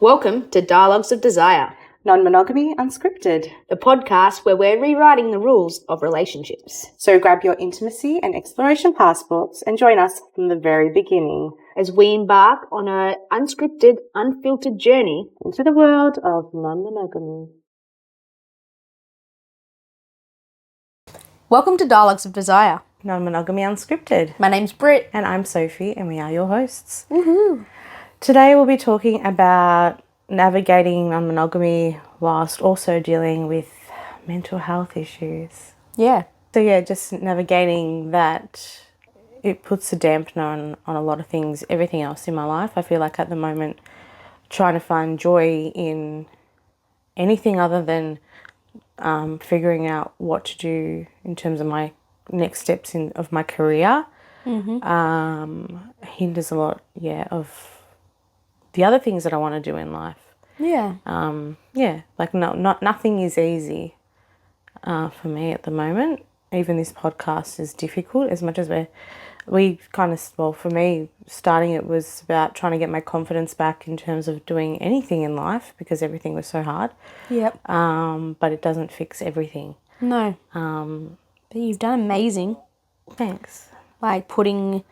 Welcome to Dialogues of Desire, Non-Monogamy Unscripted, the podcast where we're rewriting the rules of relationships. So grab your intimacy and exploration passports and join us from the very beginning as we embark on an unscripted, unfiltered journey into the world of non-monogamy. Welcome to Dialogues of Desire, Non-Monogamy Unscripted. My name's Brit. And I'm Sophie, and we are your hosts. Woohoo! Today we'll be talking about navigating non-monogamy whilst also dealing with mental health issues. Yeah. So just navigating that, it puts a dampener on a lot of things, everything else in my life. I feel like at the moment trying to find joy in anything other than figuring out what to do in terms of my next steps of my career hinders a lot, of the other things that I want to do in life. Yeah. Nothing is easy for me at the moment. Even this podcast is difficult as much as for me, starting it was about trying to get my confidence back in terms of doing anything in life because everything was so hard. Yep. But it doesn't fix everything. No. But you've done amazing. Thanks. Like putting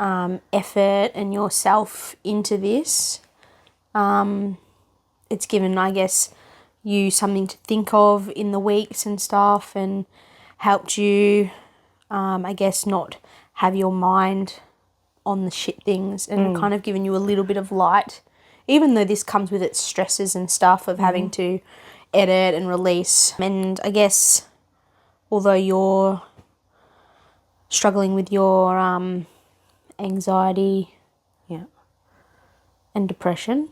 effort and yourself into this. It's given, I guess, you something to think of in the weeks and stuff and helped you, not have your mind on the shit things and kind of given you a little bit of light, even though this comes with its stresses and stuff of having to edit and release. And I guess, although you're struggling with your anxiety and depression,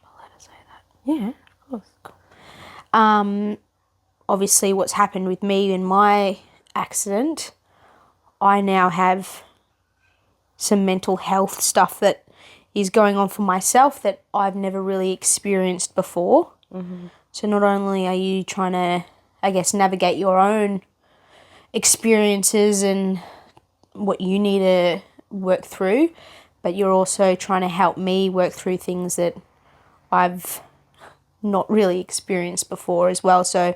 I'll let her say that. Yeah, of course. Obviously what's happened with me in my accident, I now have some mental health stuff that is going on for myself that I've never really experienced before. Mm-hmm. So not only are you trying to, navigate your own experiences and what you need to work through, but you're also trying to help me work through things that I've not really experienced before as well. So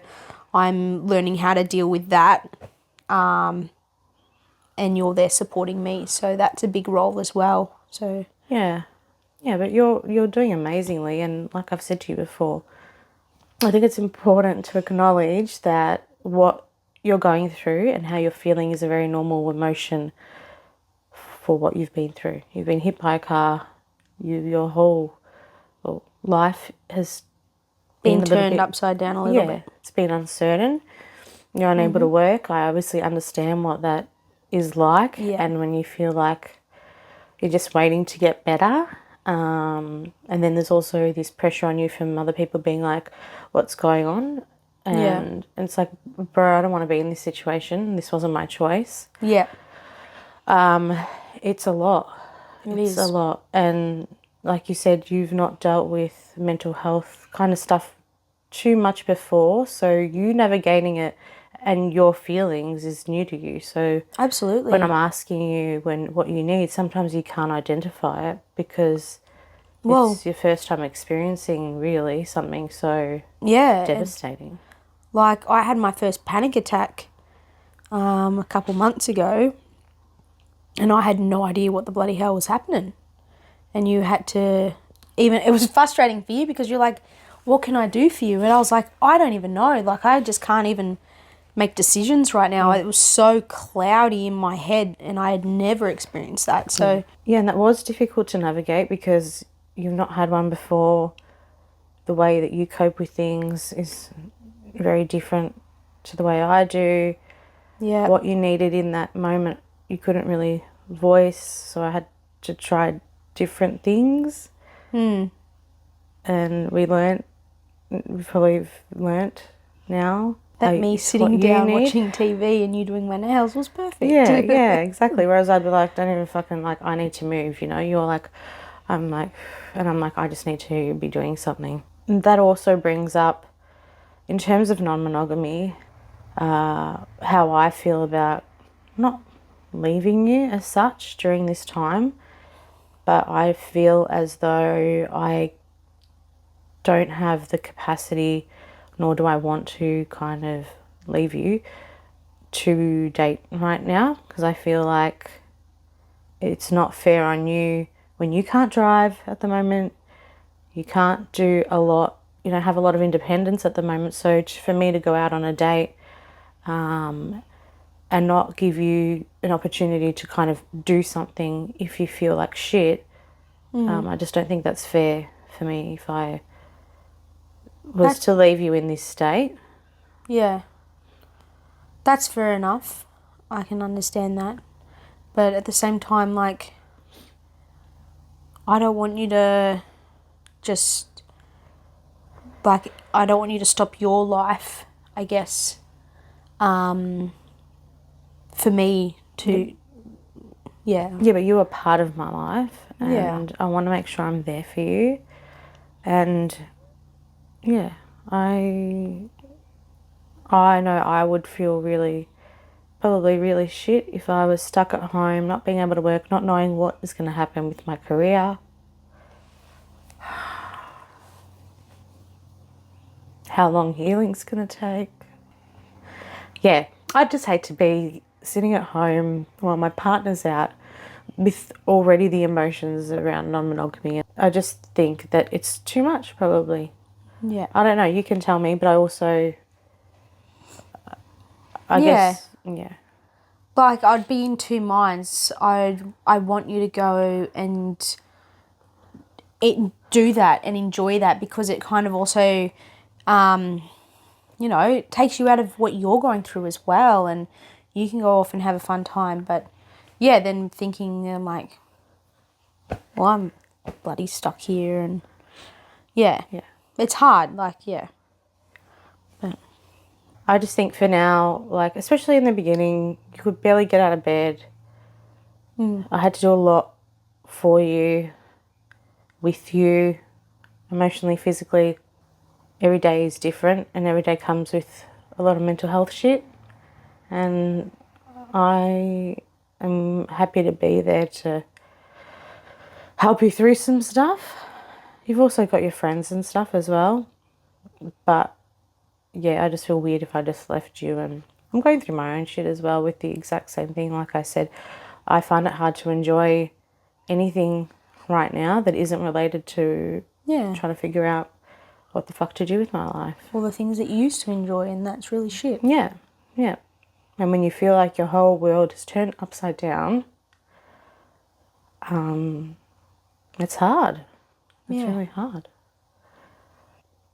I'm learning how to deal with that, and you're there supporting me. So that's a big role as well. So yeah, but you're doing amazingly, and like I've said to you before, I think it's important to acknowledge that what you're going through and how you're feeling is a very normal emotion for what you've been through. You've been hit by a car. Your whole life has been turned upside down a little bit. It's been uncertain. You're unable to work. I obviously understand what that is like. Yeah. And when you feel like you're just waiting to get better. And then there's also this pressure on you from other people being like, what's going on? And it's like, bro, I don't want to be in this situation. This wasn't my choice. Yeah. It's a lot. It's a lot. And like you said, you've not dealt with mental health kind of stuff too much before. So you navigating it and your feelings is new to you. So absolutely, when I'm asking you what you need, sometimes you can't identify it because it's your first time experiencing really something so devastating. Like I had my first panic attack a couple months ago, and I had no idea what the bloody hell was happening. And you had to it was frustrating for you because you're like, what can I do for you? And I was like, I don't even know. Like, I just can't even make decisions right now. It was so cloudy in my head and I had never experienced that. So yeah, and that was difficult to navigate because you've not had one before. The way that you cope with things is very different to the way I do. Yeah. What you needed in that moment, you couldn't really voice. So I had to try different things. And we probably learnt now. That me sitting down watching TV and you doing my nails was perfect. Yeah, exactly. Whereas I'd be like, don't even fucking, like, I need to move, you know? You're like, I'm like, I just need to be doing something. And that also brings up, in terms of non-monogamy, how I feel about not leaving you as such during this time, but I feel as though I don't have the capacity, nor do I want to kind of leave you to date right now, because I feel like it's not fair on you when you can't drive at the moment. You can't do a lot, have a lot of independence at the moment. So for me to go out on a date and not give you an opportunity to kind of do something if you feel like shit, I just don't think that's fair for me if I was to leave you in this state. Yeah. That's fair enough. I can understand that. But at the same time, like, I don't want you to just, like, I don't want you to stop your life, I guess, for me to, yeah. Yeah, but you are part of my life, Yeah. and I want to make sure I'm there for you. And yeah, I know I would feel probably really shit if I was stuck at home, not being able to work, not knowing what is going to happen with my career. How long healing's going to take. Yeah, I'd just hate to be sitting at home while my partner's out with already the emotions around non-monogamy. I just think that it's too much, probably. Yeah. I don't know, you can tell me, but I also, I guess, yeah. Like, I'd be in two minds. I want you to go and do that and enjoy that, because it kind of also, it takes you out of what you're going through as well, and you can go off and have a fun time. But yeah, then thinking, I'm like, well, I'm bloody stuck here, and yeah, it's hard. Like, yeah. But I just think for now, like, especially in the beginning, you could barely get out of bed. I had to do a lot for you, with you, emotionally, physically. Every day is different, and every day comes with a lot of mental health shit. And I am happy to be there to help you through some stuff. You've also got your friends and stuff as well. But yeah, I just feel weird if I just left you, and I'm going through my own shit as well with the exact same thing. Like I said, I find it hard to enjoy anything right now that isn't related to trying to figure out what the fuck to do with my life. All the things that you used to enjoy, and that's really shit. Yeah, yeah. And when you feel like your whole world is turned upside down, it's hard. It's really hard.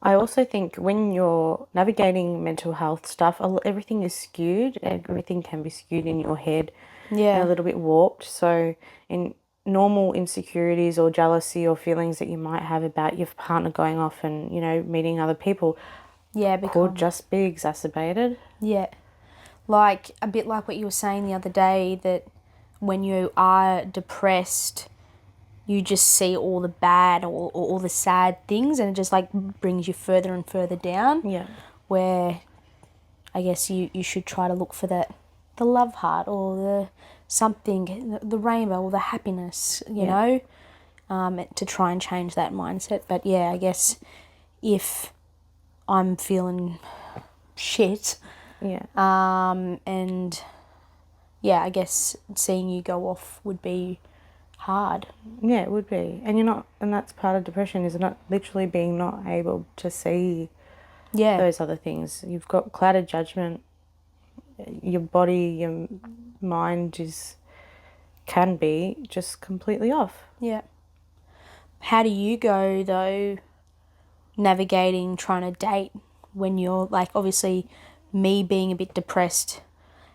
I also think when you're navigating mental health stuff, everything is skewed. Everything can be skewed in your head and a little bit warped. So in normal insecurities or jealousy or feelings that you might have about your partner going off and, meeting other people could just be exacerbated. Yeah. Like, a bit like what you were saying the other day, that when you are depressed, you just see all the bad or all the sad things, and it just, like, brings you further and further down. Yeah. Where I guess you should try to look for the love heart, or the something, the rainbow, or the happiness, you know, to try and change that mindset. But yeah, I guess if I'm feeling shit, and yeah, I guess seeing you go off would be hard. Yeah, it would be. And that's part of depression, is not literally being not able to see those other things. You've got clouded judgment. Your body, your mind can be just completely off. Yeah. How do you go, though, navigating trying to date when you're, like, obviously me being a bit depressed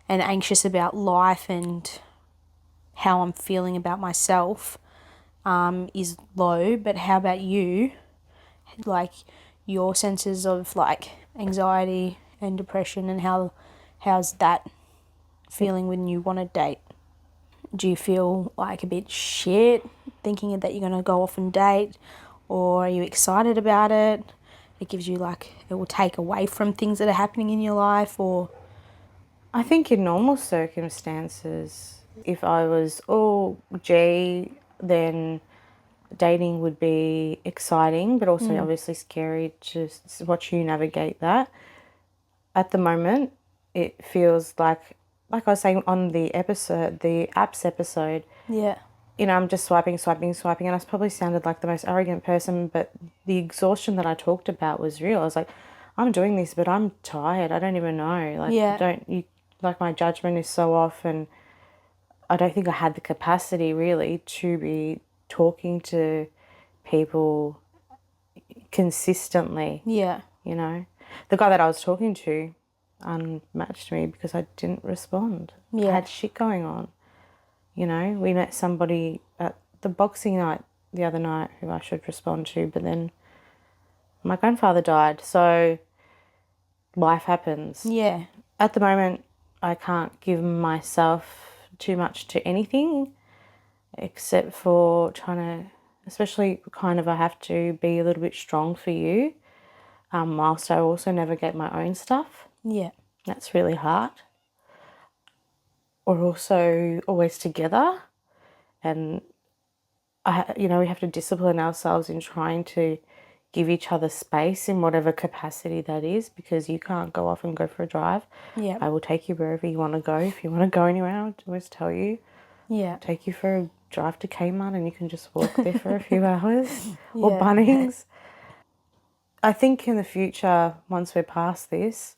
and anxious about life and how I'm feeling about myself is low, but how about you? Like, your senses of, like, anxiety and depression, and how's that feeling when you want to date? Do you feel like a bit shit thinking that you're going to go off and date, or are you excited about it? It gives you, like, it will take away from things that are happening in your life, or... I think in normal circumstances, if I was, then dating would be exciting, but also obviously scary to watch you navigate that. At the moment, it feels like I was saying on the apps episode, Yeah. you know, I'm just swiping, and I probably sounded like the most arrogant person, but the exhaustion that I talked about was real. I was like, I'm doing this, but I'm tired. I don't even know. Like, my judgment is so off, and I don't think I had the capacity really to be talking to people consistently. Yeah. You know, the guy that I was talking to unmatched me because I didn't respond. I Yeah. had shit going on. You know, we met somebody at the boxing night the other night who I should respond to, but then my grandfather died, so life happens. Yeah. At the moment, I can't give myself too much to anything except for trying to, especially kind of I have to be a little bit strong for you, whilst I also navigate my own stuff. Yeah. That's really hard. We're also always together, and we have to discipline ourselves in trying to give each other space in whatever capacity that is, because you can't go off and go for a drive. Yeah. I will take you wherever you want to go. If you want to go anywhere, I'll always tell you. Yeah. Take you for a drive to Kmart and you can just walk there for a few hours. Or Yeah. Bunnings. I think in the future, once we're past this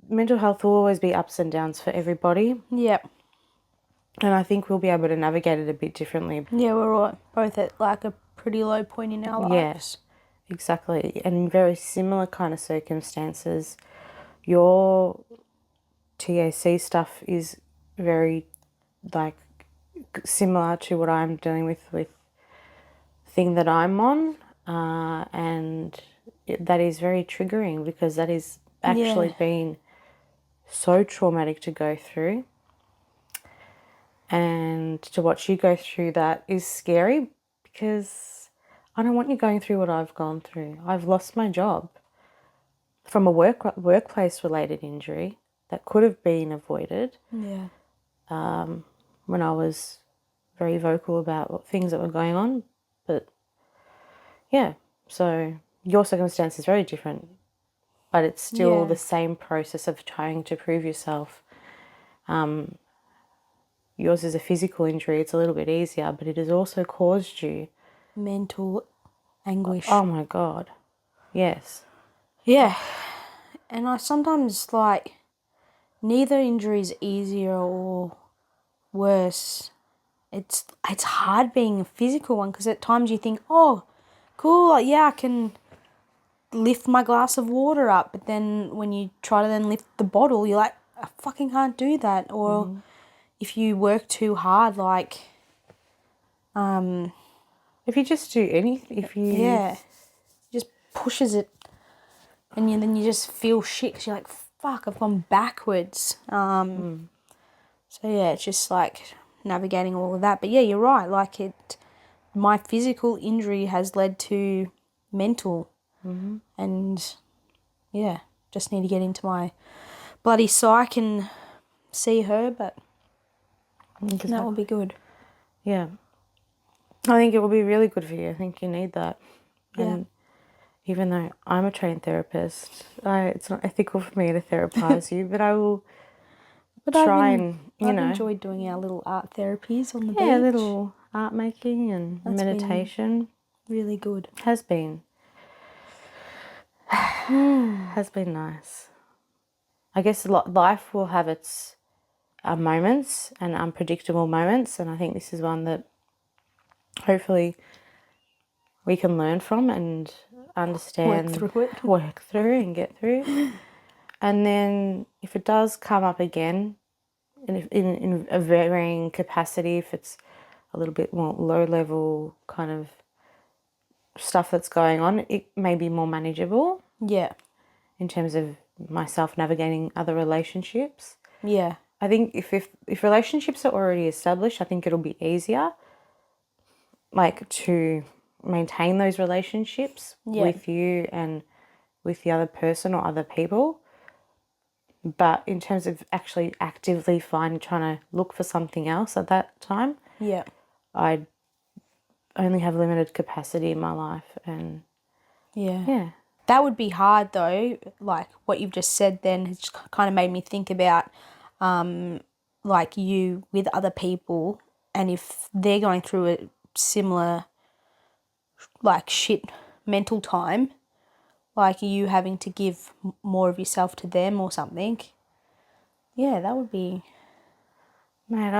mental health will always be ups and downs for everybody. Yeah. And I think we'll be able to navigate it a bit differently. Yeah, we're all both at like a pretty low point in our lives. Yes, exactly. And in very similar kind of circumstances, your TAC stuff is very like similar to what I'm dealing with the thing that I'm on, and that is very triggering because that is actually been so traumatic to go through, and to watch you go through that is scary because I don't want you going through what I've gone through. I've lost my job from a workplace related injury that could have been avoided. Yeah. When I was very vocal about what things that were going on. But yeah, so your circumstance is very different, but it's still the same process of trying to prove yourself. Yours is a physical injury, it's a little bit easier, but it has also caused you mental anguish. Oh my God. Yes. Yeah. And I sometimes like neither injury is easier or worse. It's hard being a physical one because at times you think, oh, cool, like, yeah, I can lift my glass of water up, but then when you try to then lift the bottle, you're like, I fucking can't do that. Or if you work too hard, like, if you just do anything, just pushes it, and then you just feel shit because you're like, fuck, I've gone backwards. So yeah, it's just like navigating all of that. But yeah, you're right. Like my physical injury has led to mental, and yeah, just need to get into my bloody psych and see her. But that will be good. Yeah, I think it will be really good for you. I think you need that. Yeah. And even though I'm a trained therapist, it's not ethical for me to therapize you, but I will I've enjoyed doing our little art therapies on the beach. Yeah, little art making and meditation. Really good. Has been. Has been nice. I guess life will have its moments and unpredictable moments, and I think this is one that hopefully we can learn from and understand. Work through and get through. And then if it does come up again, in a varying capacity, if it's a little bit more low level kind of stuff that's going on, it may be more manageable. Yeah. In terms of myself navigating other relationships. Yeah. I think if relationships are already established, I think it'll be easier, like, to maintain those relationships with you and with the other person or other people. But in terms of actually actively trying to look for something else at that time, I only have limited capacity in my life, and yeah. That would be hard though, like what you've just said then has kind of made me think about like you with other people, and if they're going through a similar like shit mental time, like you having to give more of yourself to them or something. Yeah, that would be... Mate,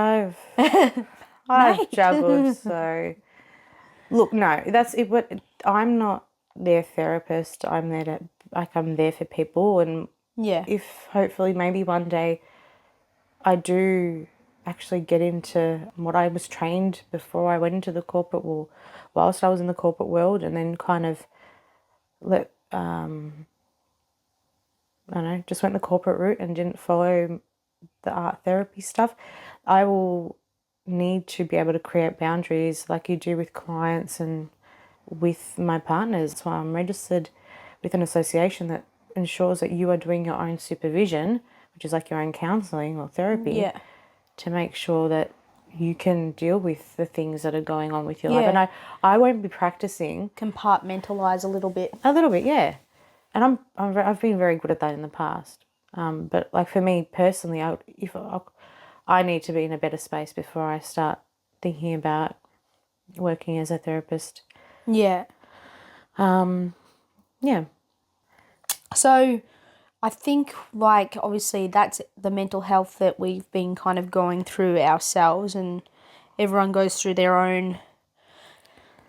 I've juggled so... Look, no, that's it. But I'm not their therapist. I'm there for people, and if hopefully maybe one day I do actually get into what I was trained before I went into the corporate world, whilst I was in the corporate world, and then kind of I don't know, just went the corporate route and didn't follow the art therapy stuff, I will need to be able to create boundaries like you do with clients and with my partners. That's why I'm registered with an association that ensures that you are doing your own supervision, which is like your own counselling or therapy, to make sure that you can deal with the things that are going on with your life. And I won't be practicing. Compartmentalise a little bit. A little bit, yeah. And I've been very good at that in the past. But like for me personally, I need to be in a better space before I start thinking about working as a therapist. Yeah. Yeah. So I think like obviously that's the mental health that we've been kind of going through ourselves, and everyone goes through their own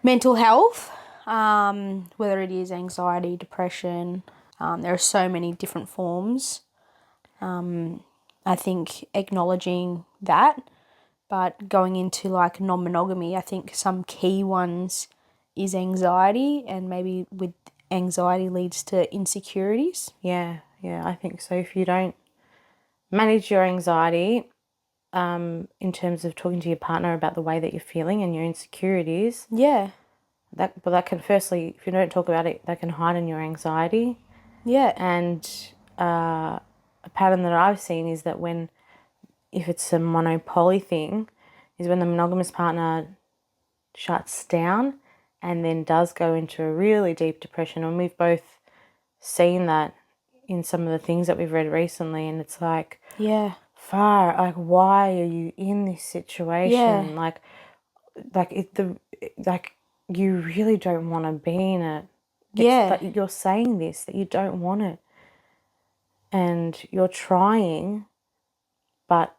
mental health, whether it is anxiety, depression. There are so many different forms. I think acknowledging that, but going into like non-monogamy, I think some key ones is anxiety, and maybe with anxiety leads to insecurities. Yeah, I think so. If you don't manage your anxiety in terms of talking to your partner about the way that you're feeling and your insecurities, that can firstly, if you don't talk about it, that can heighten your anxiety. Yeah. And a pattern that I've seen is that if it's a monopoly thing, is when the monogamous partner shuts down and then does go into a really deep depression. And we've both seen that in some of the things that we've read recently, and it's like, like why are you in this situation? Like you really don't want to be in it. Like you're saying this, that you don't want it, and you're trying, but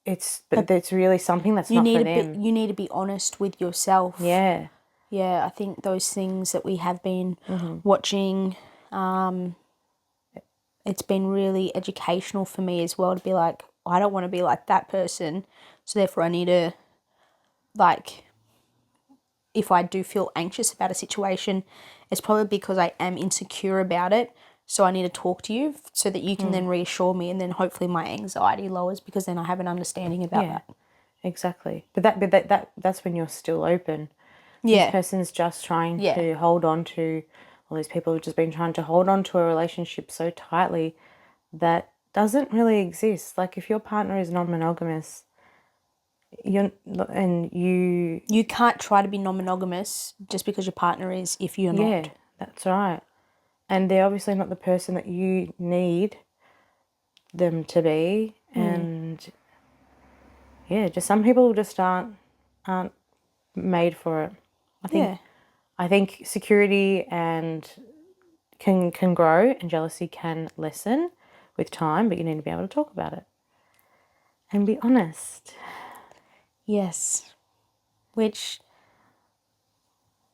it's really something that's not for them. You need to be honest with yourself. Yeah. I think those things that we have been watching, it's been really educational for me as well to be like, I don't want to be like that person, so therefore I need to, like, if I do feel anxious about a situation, it's probably because I am insecure about it. So I need to talk to you so that you can then reassure me, and then hopefully my anxiety lowers because then I have an understanding about that. Exactly. But that's when you're still open. Yeah. This person's just trying to hold on to, all these people have just been trying to hold on to a relationship so tightly that doesn't really exist. Like if your partner is non-monogamous, you can't try to be non-monogamous just because your partner is, if you're not. Yeah, that's right. And they're obviously not the person that you need them to be. And just some people just aren't made for it. I think security and can grow, and jealousy can lessen with time, but you need to be able to talk about it and be honest. Yes, which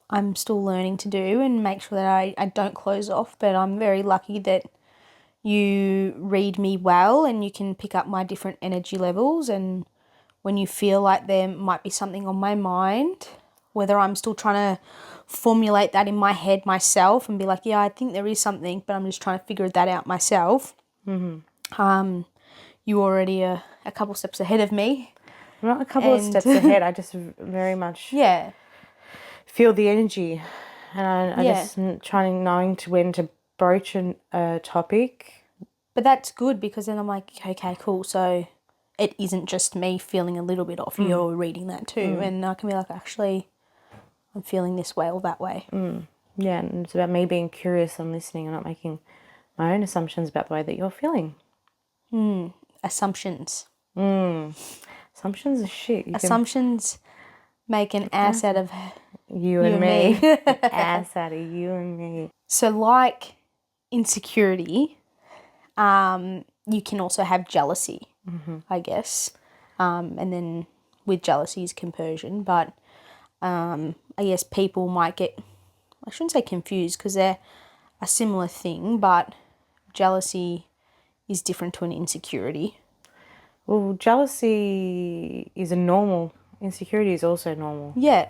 I'm still learning to do, and make sure that I don't close off, but I'm very lucky that you read me well and you can pick up my different energy levels, and when you feel like there might be something on my mind, whether I'm still trying to formulate that in my head myself and be like, yeah, I think there is something, but I'm just trying to figure that out myself. You already are a couple steps ahead of me. I'm not a couple of steps ahead. I just very much feel the energy, and I just knowing when to broach a topic. But that's good, because then I'm like, okay, cool. So it isn't just me feeling a little bit off. You're reading that too. And I can be like, actually, I'm feeling this way or that way. Yeah, and it's about me being curious and listening and not making my own assumptions about the way that you're feeling. Assumptions. Assumptions are shit. Assumptions make an ass out of You and me. Ass out of you and me. So like insecurity, you can also have jealousy, I guess. And then with jealousy is compersion. But I guess people might get, I shouldn't say confused because they're a similar thing, but jealousy is different to an insecurity. Well, jealousy is a normal. Insecurity is also normal. Yeah.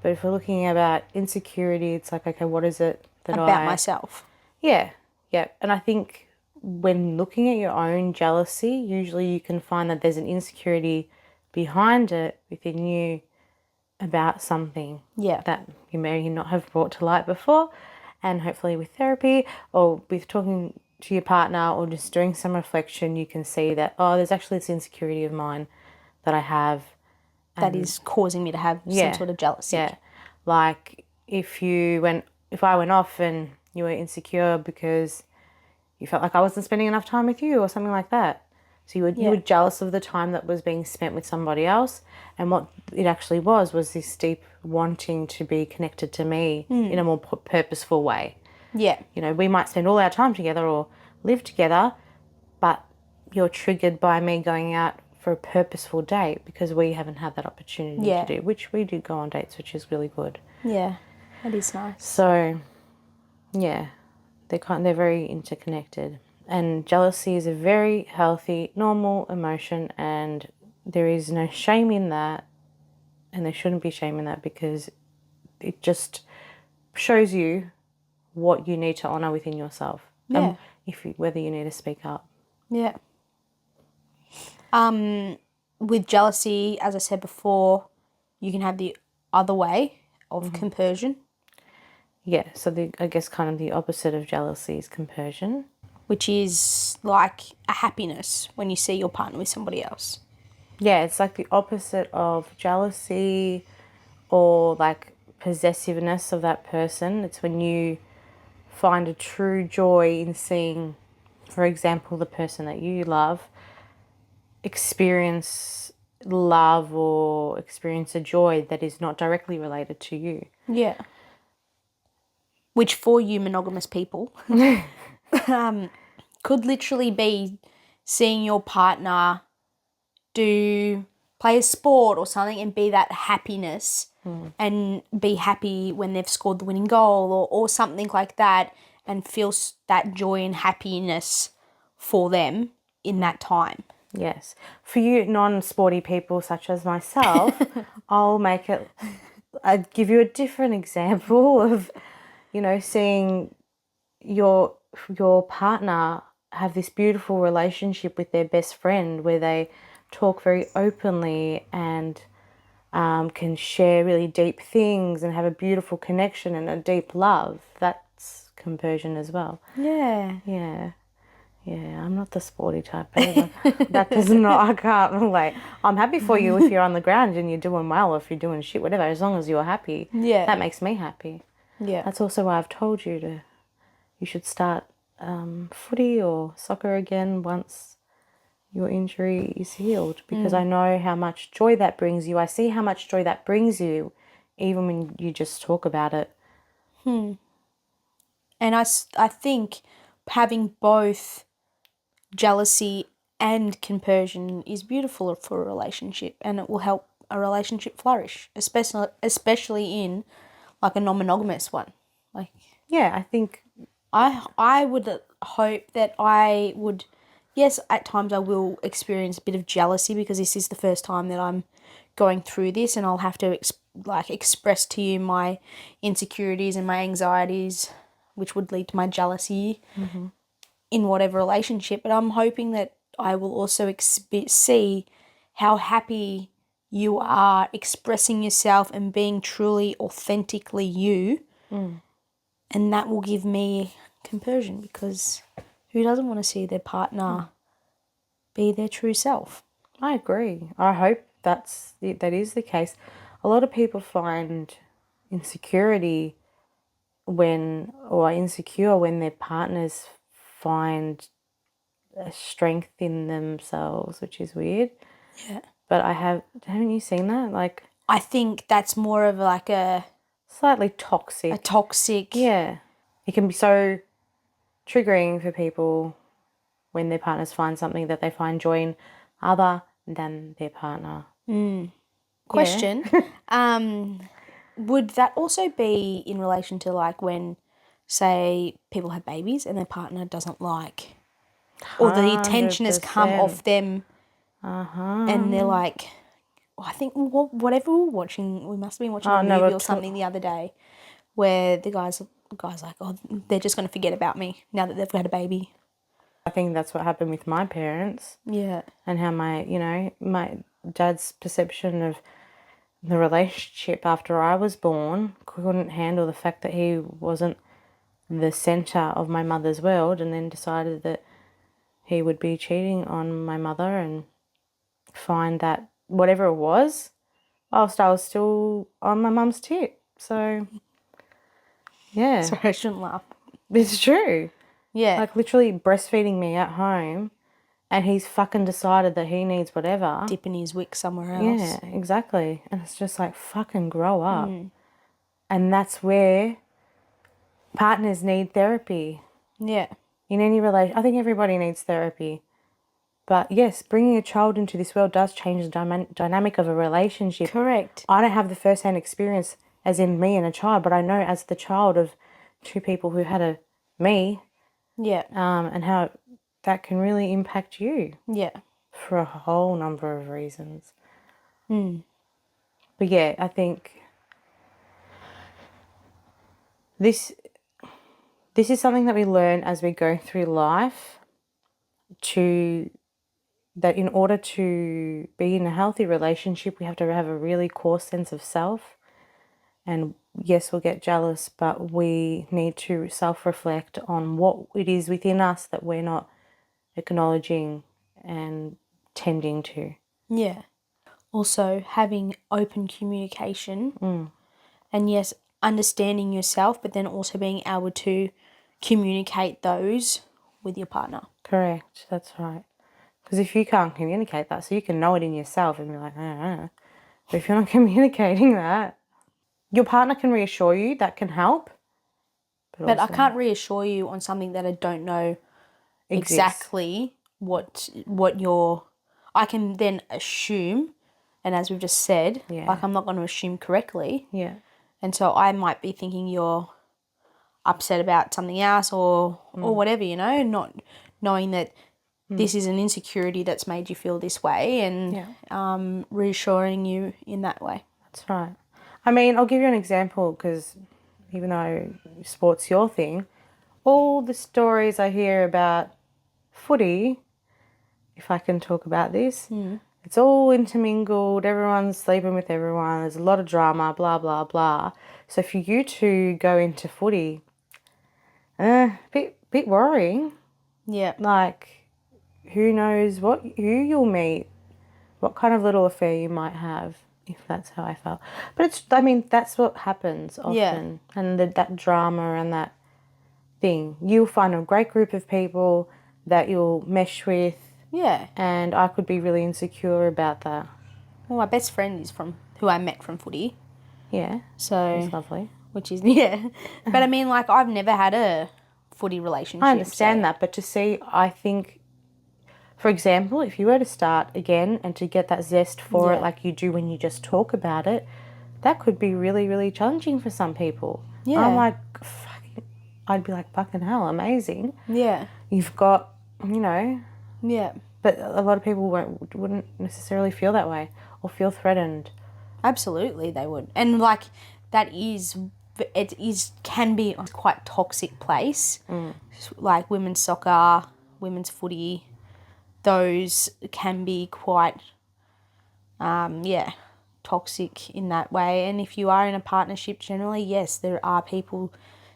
But if we're looking about insecurity, it's like, okay, what is it that About myself. Yeah, yeah. And I think when looking at your own jealousy, usually you can find that there's an insecurity behind it within you about something that you may not have brought to light before. And hopefully with therapy or with talking to your partner or just doing some reflection, you can see that, oh, there's actually this insecurity of mine that I have. That is causing me to have some sort of jealousy. Yeah. Like if I went off and you were insecure because you felt like I wasn't spending enough time with you or something like that. So you were jealous of the time that was being spent with somebody else. And what it actually was this deep wanting to be connected to me in a more purposeful way. Yeah. You know, we might spend all our time together or live together, but you're triggered by me going out for a purposeful date because we haven't had that opportunity to do, which we did go on dates, which is really good. Yeah, that is nice. So, yeah, they're very interconnected. And jealousy is a very healthy, normal emotion, and there is no shame in that, and there shouldn't be shame in that because it just shows you what you need to honour within yourself. Yeah. Whether you need to speak up. Yeah. With jealousy, as I said before, you can have the other way of compersion. Yeah, so I guess kind of the opposite of jealousy is compersion. Which is like a happiness when you see your partner with somebody else. Yeah, it's like the opposite of jealousy or like possessiveness of that person. It's when you find a true joy in seeing, for example, the person that you love experience love or experience a joy that is not directly related to you. Yeah. Which for you monogamous people could literally be seeing your partner play a sport or something and be that happiness and be happy when they've scored the winning goal or something like that and feel that joy and happiness for them in that time. Yes. For you non-sporty people such as myself, I'd give you a different example of, you know, seeing your partner have this beautiful relationship with their best friend where they talk very openly and can share really deep things and have a beautiful connection and a deep love. That's compersion as well. Yeah. Yeah. Yeah, I'm not the sporty type either. That does not, I can't relate. I'm happy for you if you're on the ground and you're doing well or if you're doing shit, whatever, as long as you're happy. Yeah. That makes me happy. Yeah. That's also why I've told you should start footy or soccer again once your injury is healed because I know how much joy that brings you. I see how much joy that brings you even when you just talk about it. And I think having both jealousy and compersion is beautiful for a relationship and it will help a relationship flourish, especially in like a non-monogamous one. Like, yeah, I think I would hope that I would, yes, at times I will experience a bit of jealousy because this is the first time that I'm going through this and I'll have to express to you my insecurities and my anxieties, which would lead to my jealousy in whatever relationship. But I'm hoping that I will also see how happy you are expressing yourself and being truly, authentically you. And that will give me compersion because who doesn't want to see their partner be their true self? I agree. I hope that is the case. A lot of people find insecurity insecure when their partners find a strength in themselves, which is weird. Yeah. But haven't you seen that? Like, I think that's more of like a slightly toxic. toxic. Yeah. It can be so triggering for people when their partners find something that they find joy in other than their partner. Question. Would that also be in relation to like when, say, people have babies and their partner doesn't like, or the attention has come 100%. off them, and they're like, I think whatever we were watching, we must have been watching a movie or something the other day, where the guy's like, oh, they're just going to forget about me now that they've had a baby. I think that's what happened with my parents. Yeah. And how my dad's perception of the relationship after I was born couldn't handle the fact that he wasn't the centre of my mother's world, and then decided that he would be cheating on my mother and find that whatever it was, whilst I was still on my mum's tit. So, yeah. Sorry, I shouldn't laugh. It's true. Yeah. Like, literally breastfeeding me at home, and he's fucking decided that he needs whatever. Dipping his wick somewhere else. Yeah, exactly. And it's just like, fucking grow up. And that's where partners need therapy. Yeah. In any relation, I think everybody needs therapy. But yes, bringing a child into this world does change the dynamic of a relationship. Correct. I don't have the first-hand experience as in me and a child, but I know as the child of two people who had me, Yeah. and how that can really impact you. Yeah. For a whole number of reasons. But yeah, I think this is something that we learn as we go through life, that in order to be in a healthy relationship, we have to have a really core sense of self. And yes, we'll get jealous, but we need to self-reflect on what it is within us that we're not acknowledging and tending to. Yeah. Also, having open communication. And yes, understanding yourself, but then also being able to communicate those with your partner. Correct, that's right. Because if you can't communicate that, so you can know it in yourself and be like, I don't know. But if you're not communicating that, your partner can reassure you, that can help. But I can't reassure you on something that I don't know exactly what you're... I can then assume, and as we've just said, like I'm not going to assume correctly. Yeah. And so I might be thinking you're upset about something else or whatever, not knowing that this is an insecurity that's made you feel this way, and reassuring you in that way. That's right. I mean, I'll give you an example, because even though sport's your thing, all the stories I hear about footy, if I can talk about this, it's all intermingled, everyone's sleeping with everyone, there's a lot of drama, blah, blah, blah. So for you to go into footy, bit worrying. Yeah. Like, who knows who you'll meet, what kind of little affair you might have, if that's how I felt. But that's what happens often. Yeah. And that drama and that thing. You'll find a great group of people that you'll mesh with. Yeah. And I could be really insecure about that. Well, my best friend is who I met from footy. Yeah. So it's lovely. Which is, yeah. But I mean, like, I've never had a footy relationship. I understand that, but to see, I think, for example, if you were to start again and to get that zest for it like you do when you just talk about it, that could be really, really challenging for some people. Yeah. I'm like, I'd be like, fucking hell, amazing. Yeah. You've got, Yeah. But a lot of people wouldn't necessarily feel that way or feel threatened. Absolutely, they would. And, like, can be a quite toxic place. Like women's soccer, women's footy, those can be quite, toxic in that way. And if you are in a partnership, generally, yes, there are people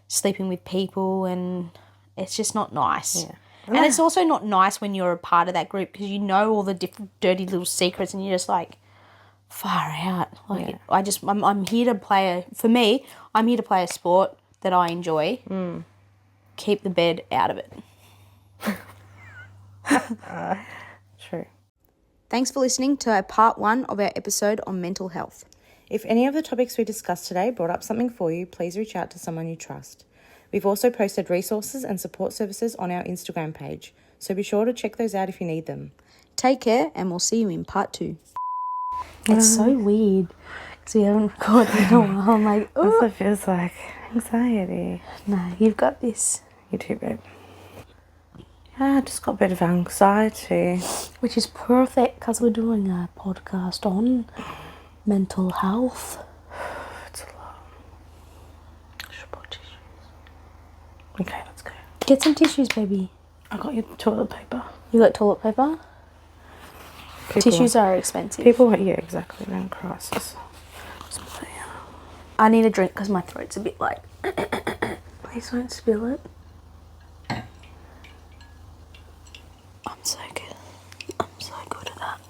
sleeping with people, and it's just not nice. Yeah. And it's also not nice when you're a part of that group because you know all the different dirty little secrets and you're just like, far out. Like, I'm here to play I'm here to play a sport that I enjoy. Keep the bed out of it. True. Thanks for listening to part 1 of our episode on mental health. If any of the topics we discussed today brought up something for you, please reach out to someone you trust. We've also posted resources and support services on our Instagram page, so be sure to check those out if you need them. Take care, and we'll see you in part 2. It's so weird because we haven't recorded in a while. I'm like, oh. Also feels like anxiety. No, you've got this. You too, babe. Yeah, I just got a bit of anxiety. Which is perfect because we're doing a podcast on mental health. It's a lot. I should buy tissues. Okay, let's go. Get some tissues, baby. I got your toilet paper. You got toilet paper? Tissues are expensive. Yeah, exactly. They're in crisis. I need a drink because my throat's a bit like... Please don't spill it. I'm so good. I'm so good at that.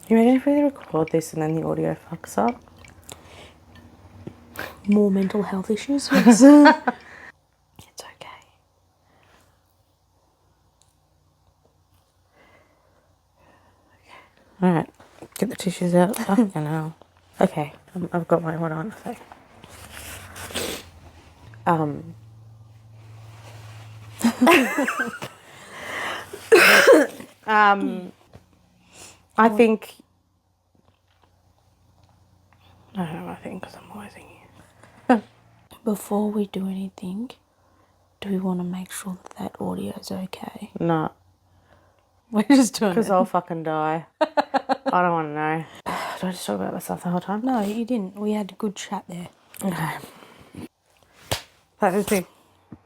You imagine if we record this and then the audio fucks up? More mental health issues? Yes. It's okay. Alright, get the tissues out. Fucking hell. Okay, I've got my one on. So. I think... I don't know what I think because I'm always thinking. Before we do anything, do we want to make sure that audio is okay? No. We're just doing it. Because I'll fucking die. I don't want to know. Do I just talk about myself the whole time? No, you didn't. We had a good chat there. Okay. That has been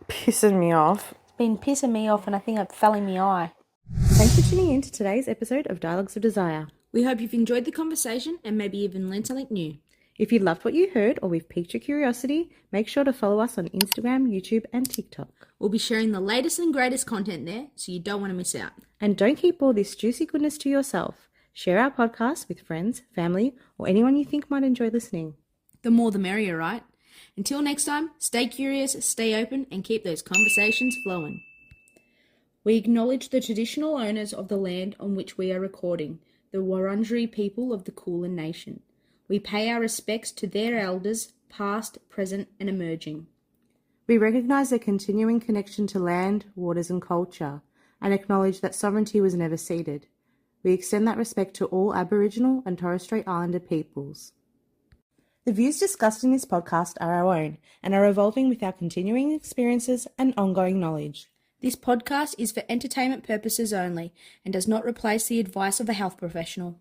pissing me off. It's been pissing me off and I think it fell in my eye. Thanks for tuning in to today's episode of Dialogues of Desire. We hope you've enjoyed the conversation and maybe even learned something new. If you loved what you heard or we've piqued your curiosity, make sure to follow us on Instagram, YouTube and TikTok. We'll be sharing the latest and greatest content there, so you don't want to miss out. And don't keep all this juicy goodness to yourself. Share our podcast with friends, family, or anyone you think might enjoy listening. The more the merrier, right? Until next time, stay curious, stay open, and keep those conversations flowing. We acknowledge the traditional owners of the land on which we are recording, the Wurundjeri people of the Kulin Nation. We pay our respects to their elders, past, present, and emerging. We recognise their continuing connection to land, waters and culture, and acknowledge that sovereignty was never ceded. We extend that respect to all Aboriginal and Torres Strait Islander peoples. The views discussed in this podcast are our own and are evolving with our continuing experiences and ongoing knowledge. This podcast is for entertainment purposes only and does not replace the advice of a health professional.